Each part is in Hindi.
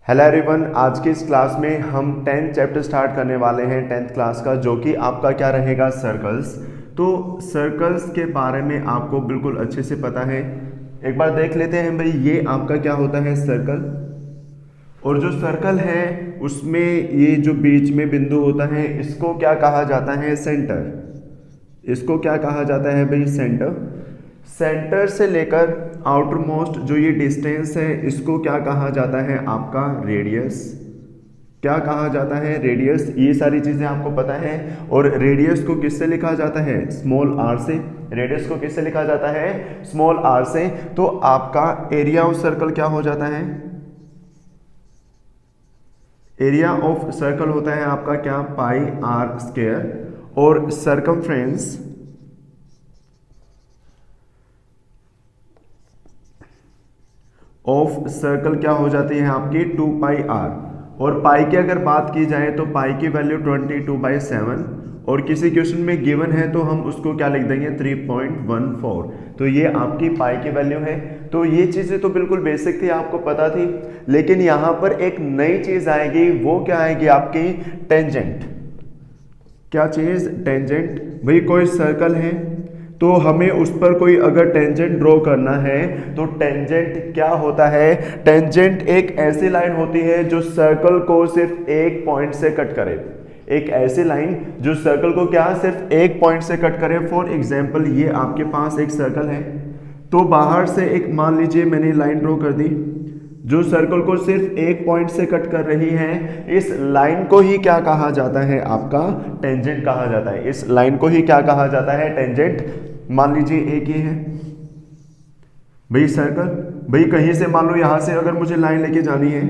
हेलो एवरीवन, आज की इस क्लास में हम 10th चैप्टर स्टार्ट करने वाले हैं 10th क्लास का, जो कि आपका क्या रहेगा, सर्कल्स। तो सर्कल्स के बारे में आपको बिल्कुल अच्छे से पता है। एक बार देख लेते हैं भाई, ये आपका क्या होता है, सर्कल। और जो सर्कल है उसमें ये जो बीच में बिंदु होता है इसको क्या कहा जाता है, सेंटर। इसको क्या कहा जाता है भाई, सेंटर। सेंटर से लेकर आउटर मोस्ट जो ये डिस्टेंस है इसको क्या कहा जाता है, आपका रेडियस। क्या कहा जाता है, रेडियस। ये सारी चीजें आपको पता है। और रेडियस को किससे लिखा जाता है, स्मॉल आर से। रेडियस को किससे लिखा जाता है, स्मॉल आर से। तो आपका एरिया ऑफ सर्कल क्या हो जाता है, एरिया ऑफ सर्कल होता है आपका क्या, पाई आर स्क्वायर। और सरकमफ्रेंस ऑफ सर्कल क्या हो जाती है आपकी, 2 पाई आर। और पाई की अगर बात की जाए तो पाई की वैल्यू 22/7। और किसी क्वेश्चन में गिवन है तो हम उसको क्या लिख देंगे, 3.14। तो ये आपकी पाई की वैल्यू है। तो ये चीजें तो बिल्कुल बेसिक थी, आपको पता थी। लेकिन यहां पर एक नई चीज आएगी, वो क्या आएगी आपकी, टेंजेंट। क्या चीज, टेंजेंट। भाई कोई सर्कल है तो हमें उस पर कोई अगर टेंजेंट ड्रॉ करना है तो टेंजेंट क्या होता है, टेंजेंट एक ऐसी लाइन होती है जो सर्कल को सिर्फ एक पॉइंट से कट करे। एक ऐसी लाइन जो सर्कल को क्या, सिर्फ एक पॉइंट से कट करे। फॉर एग्जाम्पल ये आपके पास एक सर्कल है, तो बाहर से एक, मान लीजिए मैंने लाइन ड्रॉ कर दी जो सर्कल को सिर्फ एक पॉइंट से कट कर रही है। इस लाइन को ही क्या कहा जाता है, आपका टेंजेंट कहा जाता है। इस लाइन को ही क्या कहा जाता है, टेंजेंट। मान लीजिए एक ये है भाई सर्कल। भाई कहीं से मान लो यहां से अगर मुझे लाइन लेके जानी है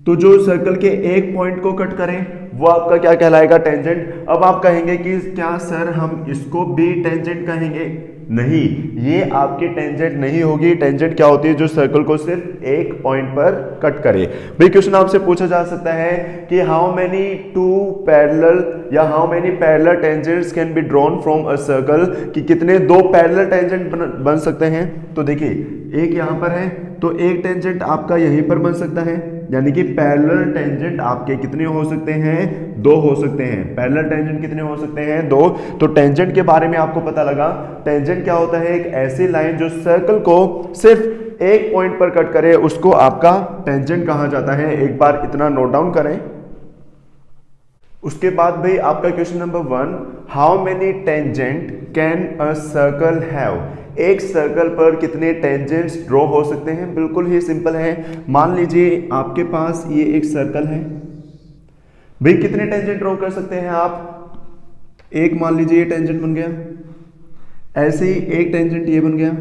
तो जो सर्कल के एक पॉइंट को कट करें वो आपका क्या कहलाएगा, टेंजेंट। अब आप कहेंगे कि क्या सर हम इसको भी टेंजेंट कहेंगे, नहीं, ये आपकी टेंजेंट नहीं होगी। टेंजेंट क्या होती है, जो सर्कल को सिर्फ एक पॉइंट पर कट करे। भाई क्वेश्चन आपसे पूछा जा सकता है कि हाउ मेनी टू पैरेलल या how many parallel tangents can be drawn from a circle, कि कितने दो पैरेलल टेंजेंट बन सकते हैं। तो देखिए एक यहां पर है तो एक टेंजेंट आपका यहीं पर बन सकता है, यानी कि पैरेलल टेंजेंट आपके कितने हो सकते हैं, दो हो सकते हैं। पैरेलल टेंजेंट कितने हो सकते हैं, दो। तो टेंजेंट के बारे में आपको पता लगा। टेंजेंट क्या होता है, एक ऐसी लाइन जो सर्कल को सिर्फ एक पॉइंट पर कट करे, उसको आपका टेंजेंट कहा जाता है। एक बार इतना नोट डाउन करें। उसके बाद भाई आपका question number 1, how many tangent can a circle have. एक सर्कल पर कितने टेंजेंट्स ड्रॉ हो सकते हैं, बिल्कुल ही सिंपल है। मान लीजिए आपके पास ये एक सर्कल है, भाई कितने टेंजेंट ड्रॉ कर सकते हैं आप, एक। मान लीजिए ये टेंजेंट बन गया, ऐसे ही एक टेंजेंट ये बन गया,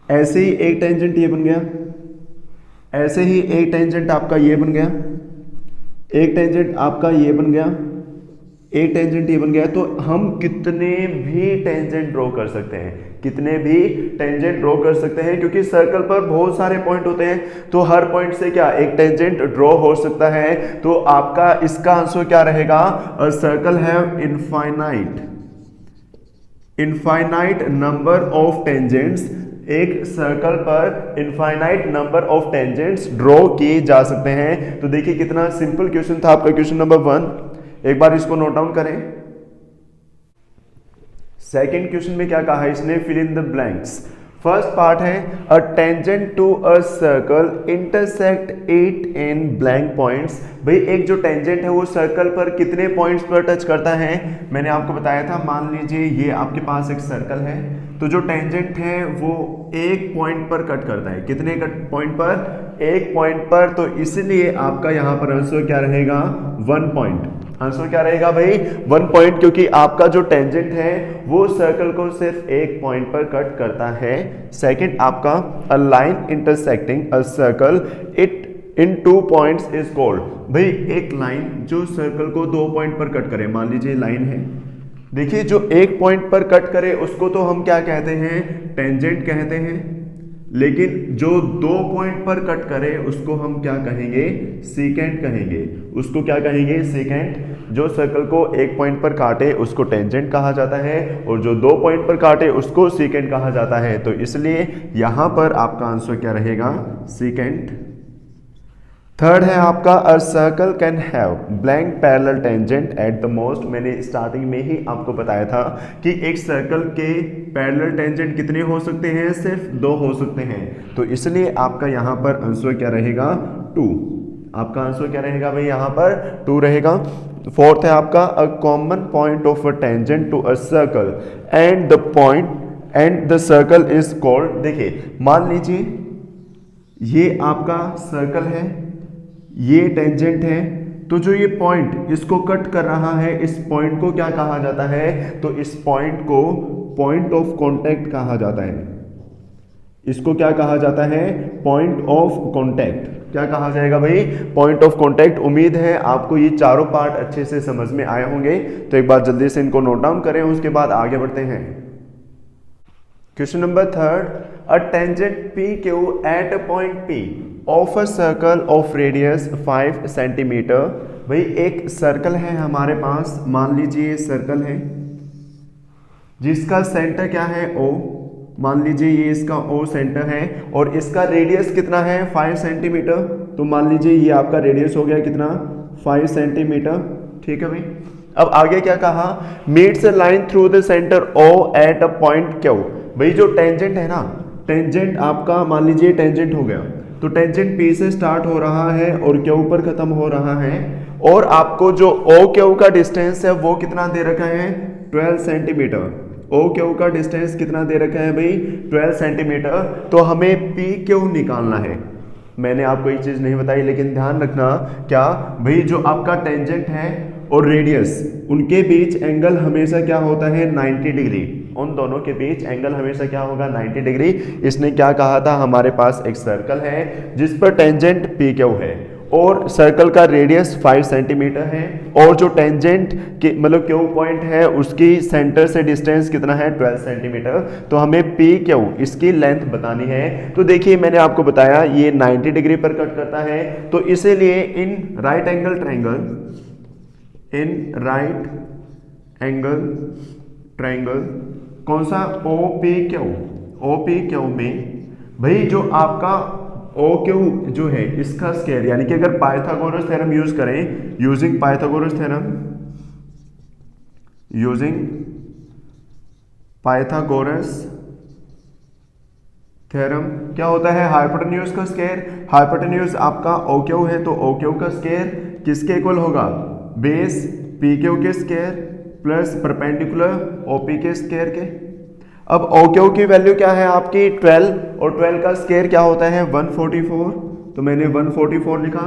ऐसे ही एक टेंजेंट ये बन गया, ऐसे ही एक टेंजेंट आपका ये बन गया, एक टेंजेंट आपका ये बन गया, एक टेंजेंट ये बन गया। तो हम कितने भी टेंजेंट ड्रॉ कर सकते हैं, कितने भी टेंजेंट ड्रॉ कर सकते हैं, क्योंकि सर्कल पर बहुत सारे पॉइंट होते हैं तो हर पॉइंट से क्या एक टेंजेंट ड्रॉ हो सकता है। तो आपका इसका आंसर क्या रहेगा, a circle have infinite number of tangents. एक सर्कल पर infinite number of tangents draw किए जा सकते हैं। तो देखिए कितना सिंपल क्वेश्चन था आपका क्वेश्चन नंबर 1। एक बार इसको नोट डाउन करें। सेकेंड क्वेश्चन में क्या कहा है इसने, fill in the blanks. First part है, a tangent to a circle intersect it in blank points. भाई एक जो टेंजेंट है वो सर्कल पर कितने पॉइंट्स पर टच करता है, मैंने आपको बताया था। मान लीजिए ये आपके पास एक सर्कल है, तो जो टेंजेंट है वो एक पॉइंट पर कट करता है। कितने पॉइंट पर, एक पॉइंट पर। तो इसलिए आपका यहां पर आंसर क्या रहेगा, 1 पॉइंट। आंसर क्या रहेगा भाई, 1 पॉइंट, क्योंकि आपका जो टेंजेंट है वो सर्कल को सिर्फ एक पॉइंट पर कट करता है। सेकंड आपका, a line intersecting a circle it in 2 points is called. भाई एक लाइन जो सर्कल को 2 पॉइंट पर कट करे, मान लीजिए लाइन है, देखिए जो एक पॉइंट पर कट करे उसको तो हम क्या कहते हैं, टेंजेंट कहते हैं। लेकिन जो 2 पॉइंट पर कट करे उसको हम क्या कहेंगे, सीकेंट कहेंगे। उसको क्या कहेंगे, सीकेंट। जो सर्कल को एक पॉइंट पर काटे उसको टेंजेंट कहा जाता है, और जो 2 पॉइंट पर काटे उसको सीकेंट कहा जाता है। तो इसलिए यहां पर आपका आंसर क्या रहेगा, सीकेंट। थर्ड है आपका a circle can have blank parallel tangent at the most. मैंने स्टार्टिंग में ही आपको बताया था कि एक सर्कल के पैरेलल टेंजेंट कितने हो सकते हैं, सिर्फ 2 हो सकते हैं। तो इसलिए आपका यहाँ पर आंसर क्या रहेगा, 2। आपका आंसर क्या रहेगा भाई, यहाँ पर 2 रहेगा। फोर्थ है आपका a common point of a tangent to a circle and the point and the circle is called. देखिए मान लीजिए ये आपका सर्कल है, ये टेंजेंट है, तो जो ये पॉइंट इसको कट कर रहा है, इस पॉइंट को क्या कहा जाता है, तो इस पॉइंट को पॉइंट ऑफ कांटेक्ट कहा जाता है। इसको क्या कहा जाता है, पॉइंट ऑफ कांटेक्ट। क्या कहा जाएगा भाई, पॉइंट ऑफ कांटेक्ट। उम्मीद है आपको ये चारों पार्ट अच्छे से समझ में आए होंगे। तो एक बार जल्दी से इनको नोट डाउन करें, उसके बाद आगे बढ़ते हैं। Question number 3, a tangent P Q at a point P of a circle of radius 5 centimetre. भाई एक सर्कल है हमारे पास, मान लीजिए ये सर्कल है जिसका सेंटर क्या है, O। मान लीजिए ये इसका O सेंटर है और इसका रेडियस कितना है, 5 सेंटीमीटर। तो मान लीजिए ये आपका रेडियस हो गया कितना, 5 सेंटीमीटर। ठीक है भाई। अब आगे क्या कहा, meets a line through the centre O at a point Q। भाई जो टेंजेंट है ना, टेंजेंट आपका मान लीजिए टेंजेंट हो गया, तो टेंजेंट P से स्टार्ट हो रहा है और Q पर खत्म हो रहा है, और आपको जो OQ का डिस्टेंस है वो कितना दे रखा है, 12 सेंटीमीटर। OQ का डिस्टेंस कितना दे रखा है भाई, 12 सेंटीमीटर। तो हमें PQ निकालना है। मैंने आपको ये चीज नहीं बताई, लेकिन ध्यान रखना क्या भाई, जो आपका टेंजेंट है और रेडियस, उनके बीच एंगल हमेशा क्या होता है, 90 डिग्री। उन दोनों के बीच एंगल हमेशा क्या होगा, 90 डिग्री। इसने क्या कहा था, हमारे पास एक सर्कल है जिस पर टेंजेंट PQ है और सर्कल का रेडियस 5 सेंटीमीटर है, और जो टेंजेंट के मतलब Q पॉइंट है उसकी सेंटर से डिस्टेंस कितना है, 12 सेंटीमीटर। तो हमें PQ इसकी लेंथ बतानी है। तो देखिए मैंने आपको बताया ये 90 डिग्री पर कट करता है, तो इसीलिए इन राइट एंगल ट्रायंगल कौन सा, OPQ में भाई जो आपका OQ जो है इसका स्क्वायर, यानी कि अगर पाइथागोरस थ्योरम यूज करें, यूजिंग पाइथागोरस थ्योरम क्या होता है, हाइपोटेन्यूज का स्क्वायर। हाइपोटेन्यूज आपका OQ है, तो OQ का स्क्वायर किसके इक्वल होगा, बेस PQ के स्क्वायर प्लस परपेंडिकुलर OP के स्क्वायर के। अब OQ की वैल्यू क्या है आपकी 12, और 12 का स्क्वायर क्या होता है 144, तो मैंने 144 लिखा।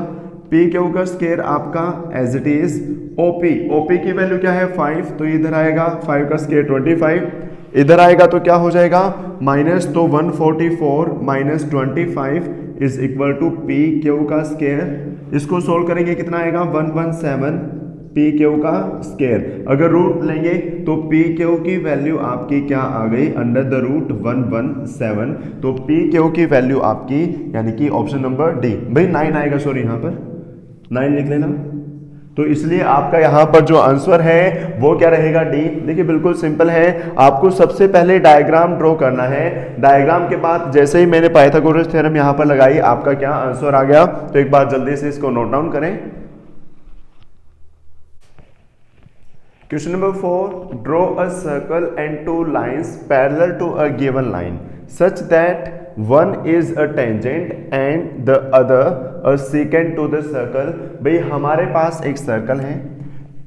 PQ का स्क्वायर आपका एज इट इज OP की वैल्यू क्या है 5, तो इधर आएगा 5 का स्क्वायर 25, इधर आएगा तो क्या हो जाएगा माइनस, तो 144 minus 25 is equal to PQ का स्क्वायर। इसको सोल्व करेंगे कितना आएगा 117 PQ का स्क्वायर। अगर रूट लेंगे तो PQ की वैल्यू आपकी क्या आ गई, अंडर द रूट 117। तो PQ की वैल्यू आपकी यानी कि ऑप्शन नंबर डी भाई 9 आएगा, सॉरी यहाँ पर 9 लिख लेना। तो इसलिए आपका यहाँ पर जो आंसर है वो क्या रहेगा, डी। देखिए बिल्कुल सिंपल है, आपको सबसे पहले डायग्राम ड्रॉ करना है। डायग्राम के बाद जैसे ही मैंने पाइथागोरस थ्योरम यहाँ पर लगाई, आपका क्या आंसर आ गया। तो एक बार जल्दी से इसको नोट डाउन करें। Question number 4, draw a circle and 2 lines parallel to a given line such that one is a tangent and the other a secant to the circle। भाई हमारे पास एक सर्कल है,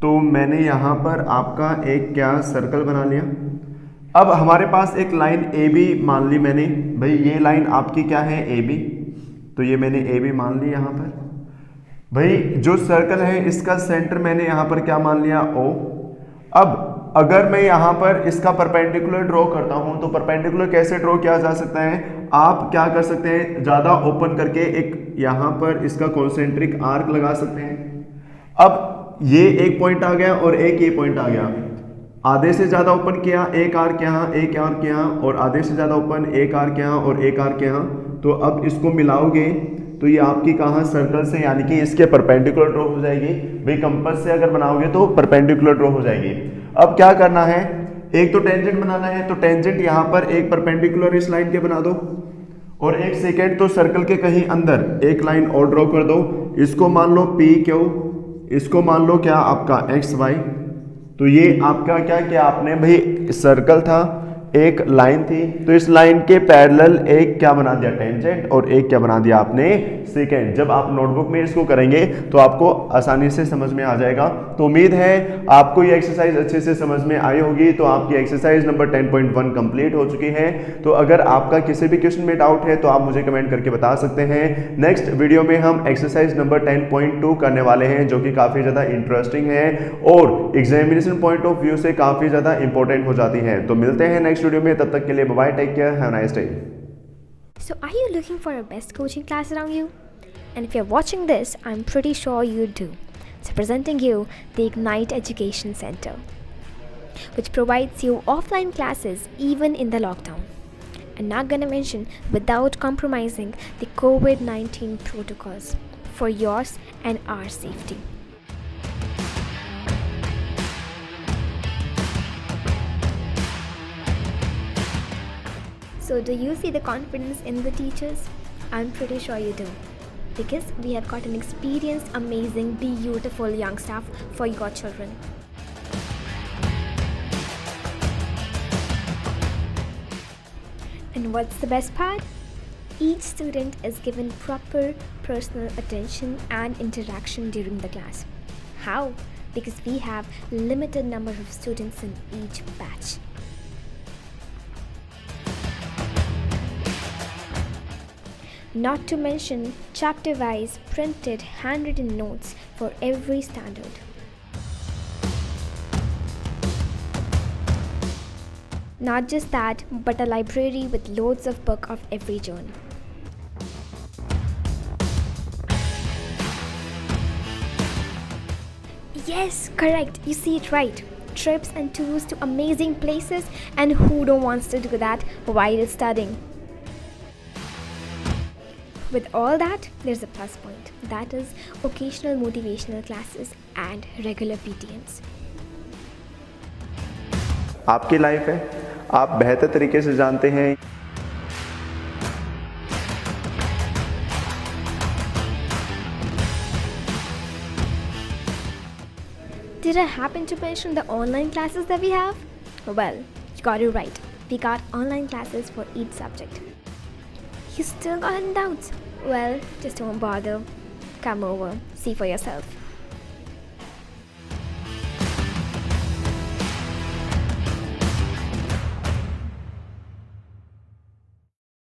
तो मैंने यहाँ पर आपका एक क्या सर्कल बना लिया। अब हमारे पास एक लाइन AB मान ली मैंने, भाई ये लाइन आपकी क्या है AB, तो ये मैंने AB मान ली यहाँ पर। भाई जो सर्कल है इसका सेंटर मैंने यहाँ पर क्या मान लिया O। अब अगर मैं यहाँ पर इसका परपेंडिकुलर ड्रॉ करता हूँ, तो परपेंडिकुलर कैसे ड्रॉ किया जा सकता है, आप क्या कर सकते हैं, ज़्यादा ओपन करके एक यहाँ पर इसका कॉन्सेंट्रिक आर्क लगा सकते हैं। अब ये एक पॉइंट आ गया और एक ये पॉइंट आ गया, आधे से ज़्यादा ओपन किया, एक आर्क यहाँ, एक आर्क यहाँ, और आधे से ज़्यादा ओपन, एक आर्क यहाँ और एक आर्क यहाँ। तो अब इसको मिलाओगे तो ये आपकी कहाँ, सर्कल से, यानी कि इसके परपेंडिकुलर ड्रॉ हो जाएगी। भाई कंपास से अगर बनाओगे तो परपेंडिकुलर ड्रॉ हो जाएगी। अब क्या करना है, एक तो टेंजेंट बनाना है, तो टेंजेंट यहाँ पर एक परपेंडिकुलर इस लाइन के बना दो, और 1 सेकेंड तो सर्कल के कहीं अंदर एक लाइन और ड्रॉ कर दो, इसको मान लो पी क्यू, इसको मान लो क्या आपका एक्स वाई। तो ये आपका क्या क्या आपने भाई सर्कल था, एक लाइन थी, तो इस लाइन के पैरेलल एक क्या बना दिया टेंजेंट, और एक क्या बना दिया आपने सेकेंड। जब आप नोटबुक में इसको करेंगे तो आपको आसानी से समझ में आ जाएगा। तो उम्मीद है आपको ये एक्सरसाइज अच्छे से समझ में आई होगी। तो आपकी एक्सरसाइज नंबर 10.1 कंप्लीट हो चुकी है। तो अगर आपका किसी भी क्वेश्चन में डाउट है तो आप मुझे कमेंट करके बता सकते हैं। नेक्स्ट वीडियो में हम एक्सरसाइज नंबर 10.2 करने वाले हैं, जो कि काफी ज्यादा इंटरेस्टिंग है और एग्जामिनेशन पॉइंट ऑफ व्यू से काफी ज्यादा इंपॉर्टेंट हो जाती है। तो मिलते हैं नेक्स्ट वीडियो में, तब तक के लिए bye bye, take care, have a nice day. So, are you looking for a best coaching class around you? And if you're watching this, I'm pretty sure you do. So, presenting you the Ignite Education Center, which provides you offline classes even in the lockdown. And not gonna mention without compromising the COVID-19 protocols for yours and our safety. So, do you see the confidence in the teachers? I'm pretty sure you do. Because we have got an experienced, amazing, beautiful young staff for your children. And what's the best part? Each student is given proper personal attention and interaction during the class. How? Because we have limited number of students in each batch. Not to mention chapter-wise printed handwritten notes for every standard. Not just that, but a library with loads of books of every genre. Yes, correct, you see it right. Trips and tours to amazing places, and who don't wants to do that while studying? With all that, there's a plus point. That is occasional motivational classes and regular PTMs. आपकी लाइफ है, आप बेहतर तरीके से जानते हैं। Did I happen to mention the online classes that we have? Well, you got it right. We got online classes for each subject. You still got any doubts? Well, just don't bother. Come over, see for yourself.